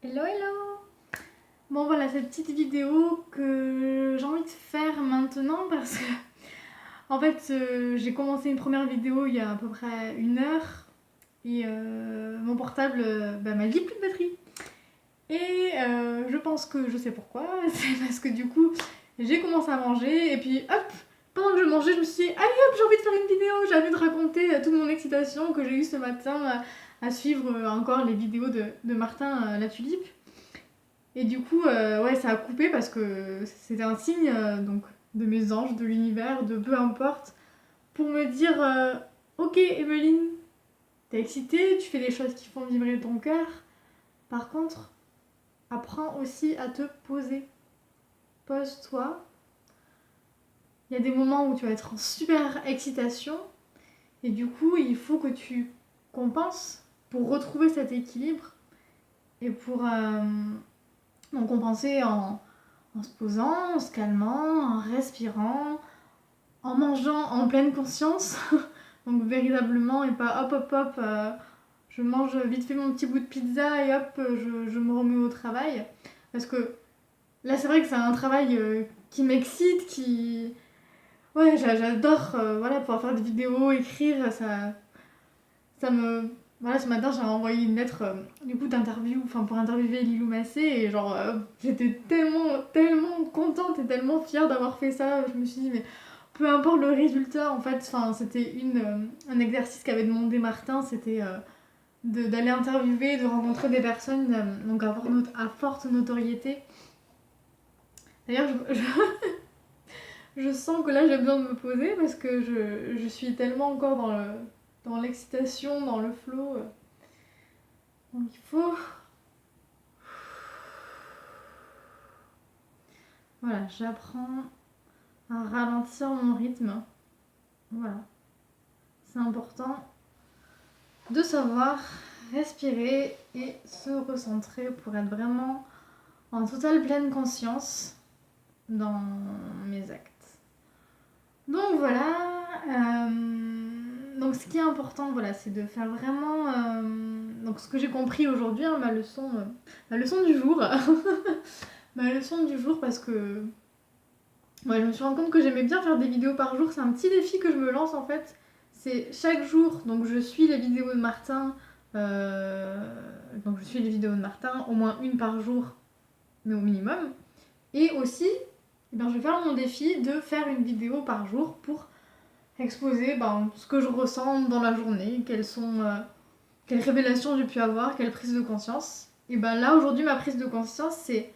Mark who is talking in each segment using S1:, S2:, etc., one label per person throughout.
S1: Hello hello. Bon voilà cette petite vidéo que j'ai envie de faire maintenant parce que en fait j'ai commencé une première vidéo il y a à peu près 1 heure et mon portable m'a dit plus de batterie. Et je pense que je sais pourquoi, c'est parce que du coup j'ai commencé à manger et puis hop, pendant que je mangeais je me suis dit allez hop j'ai envie de faire une vidéo, j'ai envie de raconter toute mon excitation que j'ai eue ce matin à suivre encore les vidéos de Martin la tulipe. Et du coup, ouais, ça a coupé parce que c'était un signe donc de mes anges, de l'univers, de peu importe, pour me dire ok, Emeline, t'es excitée, tu fais des choses qui font vibrer ton cœur. Par contre, apprends aussi à te poser. Pose-toi. Il y a des moments où tu vas être en super excitation et du coup, il faut que tu compenses pour retrouver cet équilibre et pour en compenser en se posant, en se calmant, en respirant, en mangeant en pleine conscience. Donc véritablement et pas hop hop hop, je mange vite fait mon petit bout de pizza et hop, je me remets au travail. Parce que là c'est vrai que c'est un travail qui m'excite, qui... Ouais, j'adore voilà, pouvoir faire des vidéos, écrire, ça me... Voilà, ce matin j'ai envoyé une lettre du coup d'interview, enfin pour interviewer Lilou Massé et genre j'étais tellement contente et tellement fière d'avoir fait ça. Je me suis dit mais peu importe le résultat en fait, enfin c'était un exercice qu'avait demandé Martin, c'était d'aller interviewer, de rencontrer des personnes donc à forte notoriété. D'ailleurs je sens que là j'ai besoin de me poser parce que je suis tellement encore dans l'excitation, dans le flow. Donc il faut... Voilà, j'apprends à ralentir mon rythme. Voilà. C'est important de savoir respirer et se recentrer pour être vraiment en totale pleine conscience dans mes actes. Donc voilà. Donc ce qui est important, voilà, c'est de faire vraiment... donc ce que j'ai compris aujourd'hui, hein, ma leçon du jour. Ma leçon du jour parce que ouais, je me suis rendu compte que j'aimais bien faire des vidéos par jour. C'est un petit défi que je me lance en fait. C'est chaque jour, donc je suis les vidéos de Martin. Donc je suis les vidéos de Martin, au moins une par jour, mais au minimum. Et aussi, eh ben, je vais faire mon défi de faire une vidéo par jour pour exposer ce que je ressens dans la journée, quelles révélations j'ai pu avoir, quelle prise de conscience. Et ben là aujourd'hui ma prise de conscience c'est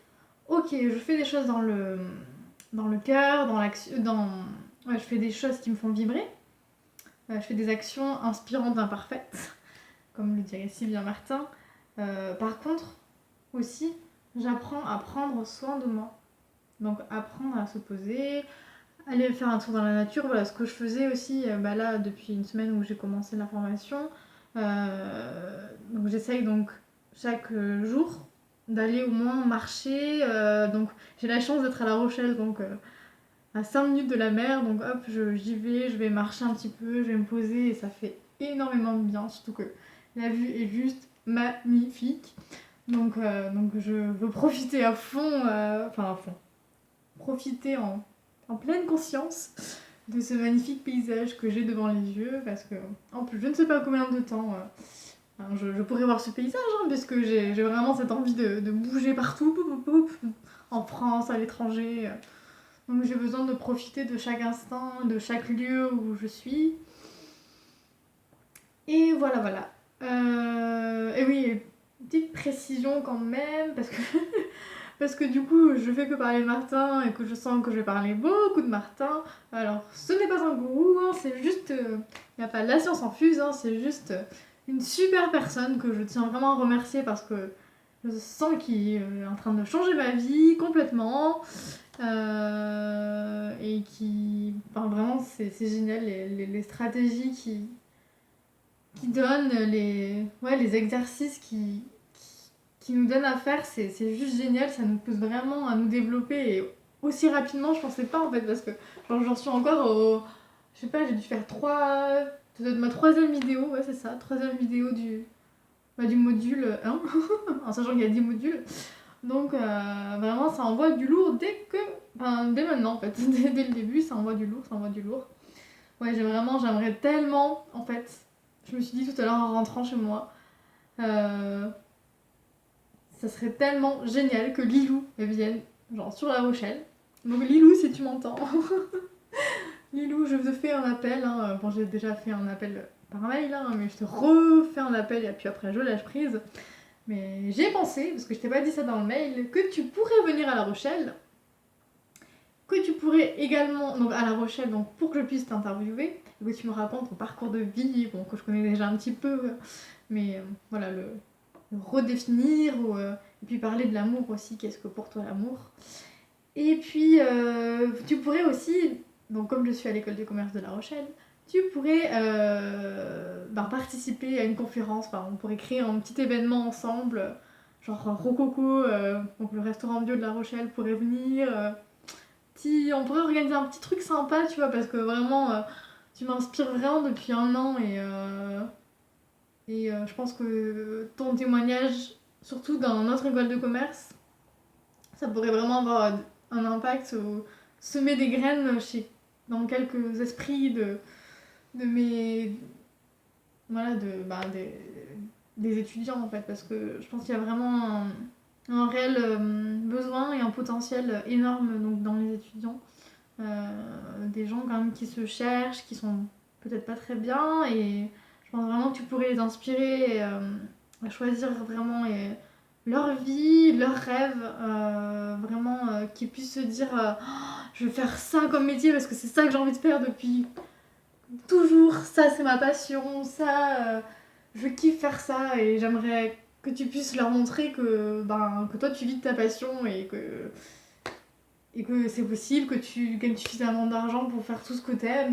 S1: ok, je fais des choses dans le cœur, dans l'action, ouais, je fais des choses qui me font vibrer. Je fais des actions inspirantes imparfaites, comme le dirait Sylvia Martin. Par contre, aussi, j'apprends à prendre soin de moi. Donc apprendre à se poser, aller faire un tour dans la nature, voilà ce que je faisais aussi là depuis une semaine où j'ai commencé la formation. Donc j'essaye donc chaque jour d'aller au moins marcher. Donc j'ai la chance d'être à La Rochelle, donc à 5 minutes de la mer, donc hop, j'y vais, je vais marcher un petit peu, je vais me poser et ça fait énormément de bien, surtout que la vue est juste magnifique. Donc je veux profiter à fond, enfin à fond, profiter en pleine conscience de ce magnifique paysage que j'ai devant les yeux, parce que en plus je ne sais pas combien de temps je pourrais voir ce paysage, hein, parce que j'ai vraiment cette envie de bouger partout, en France, à l'étranger. Donc j'ai besoin de profiter de chaque instant, de chaque lieu où je suis. Et voilà, voilà. Et oui, petite précision quand même, parce que du coup, je fais que parler de Martin et que je sens que je vais parler beaucoup de Martin. Alors, ce n'est pas un gourou, hein, c'est juste... Il n'y a pas la science en fuse, hein, c'est juste une super personne que je tiens vraiment à remercier parce que je sens qu'il est en train de changer ma vie complètement. Et qui... Enfin, vraiment, c'est génial, les stratégies qui donnent, les exercices qui nous donnent à faire, c'est juste génial, ça nous pousse vraiment à nous développer et aussi rapidement, je pensais pas en fait, parce que j'en suis encore au... Je sais pas, j'ai dû faire ça doit être ma troisième vidéo, ouais c'est ça, troisième vidéo du module 1, en sachant qu'il y a 10 modules. Donc vraiment ça envoie du lourd dès maintenant en fait, dès le début ça envoie du lourd, ça envoie du lourd. Ouais, j'aimerais tellement en fait, je me suis dit tout à l'heure en rentrant chez moi, ça serait tellement génial que Lilou vienne, genre sur La Rochelle. Donc Lilou, si tu m'entends, Lilou, je te fais un appel. Hein. Bon, j'ai déjà fait un appel par mail, hein, mais je te refais un appel et puis après je lâche prise. Mais j'ai pensé, parce que je t'ai pas dit ça dans le mail, que tu pourrais venir à La Rochelle, que tu pourrais également, donc à La Rochelle, donc pour que je puisse t'interviewer, et que tu me racontes ton parcours de vie, bon, que je connais déjà un petit peu, mais voilà, le redéfinir, et puis parler de l'amour aussi, qu'est-ce que pour toi l'amour. Et puis tu pourrais aussi, donc comme je suis à l'école de commerce de La Rochelle, tu pourrais participer à une conférence, on pourrait créer un petit événement ensemble, genre Rococo, donc le restaurant bio de La Rochelle pourrait venir, on pourrait organiser un petit truc sympa, tu vois, parce que vraiment tu m'inspires vraiment depuis un an et je pense que ton témoignage, surtout dans notre école de commerce, ça pourrait vraiment avoir un impact ou semer des graines dans quelques esprits de mes. Voilà, des étudiants en fait, parce que je pense qu'il y a vraiment un réel besoin et un potentiel énorme donc, dans les étudiants. Des gens quand même qui se cherchent, qui sont peut-être pas très bien, et je pense vraiment que tu pourrais les inspirer à choisir vraiment leur vie, leurs rêves, vraiment qu'ils puissent se dire je vais faire ça comme métier parce que c'est ça que j'ai envie de faire depuis toujours, ça c'est ma passion, ça je kiffe faire ça et j'aimerais que tu puisses leur montrer que toi tu vis de ta passion et que c'est possible, que tu gagnes suffisamment d'argent pour faire tout ce que t'aimes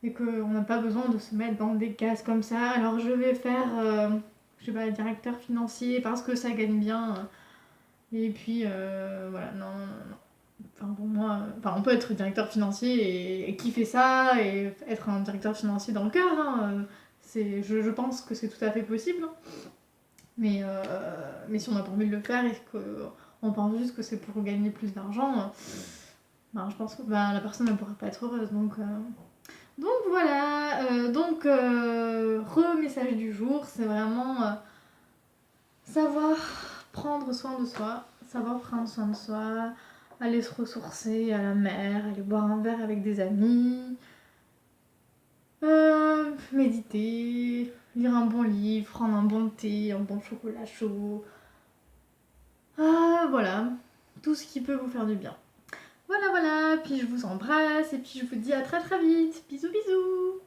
S1: et qu'on n'a pas besoin de se mettre dans des cases comme ça. Alors je vais faire, je sais pas, directeur financier parce que ça gagne bien. Et puis voilà, non, non, non. Enfin, pour moi, on peut être directeur financier et kiffer ça et être un directeur financier dans le cœur. Hein. Je pense que c'est tout à fait possible. Mais si on n'a pas envie de le faire et qu'on pense juste que c'est pour gagner plus d'argent, je pense que la personne ne pourra pas être heureuse. Donc voilà, re-message du jour, c'est vraiment savoir prendre soin de soi, savoir prendre soin de soi, aller se ressourcer à la mer, aller boire un verre avec des amis, méditer, lire un bon livre, prendre un bon thé, un bon chocolat chaud. Voilà, tout ce qui peut vous faire du bien. Voilà, puis je vous embrasse et puis je vous dis à très très vite. Bisous bisous.